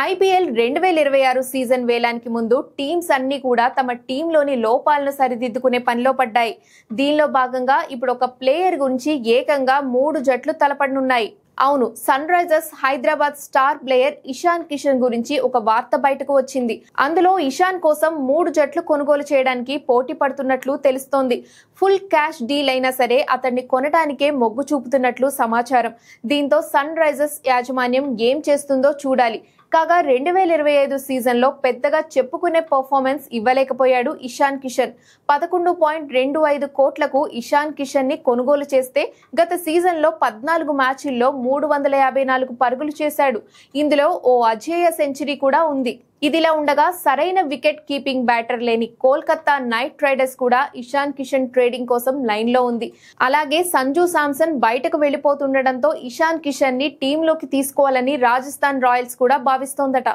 IPL 2026 season వేలానికి ముందు teams అన్ని కూడా తమ టీంలోని లోపాలను సరిదిద్దుకునే పనిలో పడ్డాయి. దీనిలో భాగంగా ఇప్పుడు ఒక ప్లేయర్ గురించి ఏకంగా 3 జట్లు తలపడనున్నాయి. అవును, Sunrisers Hyderabad star player Ishan Kishan గురించి ఒక వార్త బయటకు వచ్చింది. అందులో ఇషాన్ కోసం 3 జట్లు కొనుగోలు చేయడానికి పోటీ పడుతున్నట్లు తెలుస్తోంది. ఫుల్ క్యాష్ డీల్ అయినా సరే అతన్ని కొనడానికే మొగ్గు చూపుతున్నట్లు సమాచారం. దీంతో సన్ రైజర్స్ యాజమాన్యం ఏం చేస్తుందో చూడాలి. కాగా 2025 సీజన్లో పెద్దగా చెప్పుకునే పర్ఫార్మెన్స్ ఇవ్వలేకపోయాడు ఇషాన్ కిషన్. 11.25 కోట్లకు ఇషాన్ కిషన్ ని కొనుగోలు చేస్తే గత సీజన్లో 14 మ్యాచ్ల్లో 354 పరుగులు చేశాడు. ఇందులో ఓ అజేయ సెంచరీ కూడా ఉంది. ఇదిలా ఉండగా సరైన వికెట్ కీపింగ్ బ్యాటర్ లేని కోల్కతా నైట్ రైడర్స్ కూడా ఇషాన్ కిషన్ ట్రేడింగ్ కోసం లైన్ లో ఉంది. అలాగే సంజు శాంసన్ బయటకు వెళ్లిపోతుండటంతో ఇషాన్ కిషన్ ని టీంలోకి తీసుకోవాలని రాజస్థాన్ రాయల్స్ కూడా భావిస్తోందట.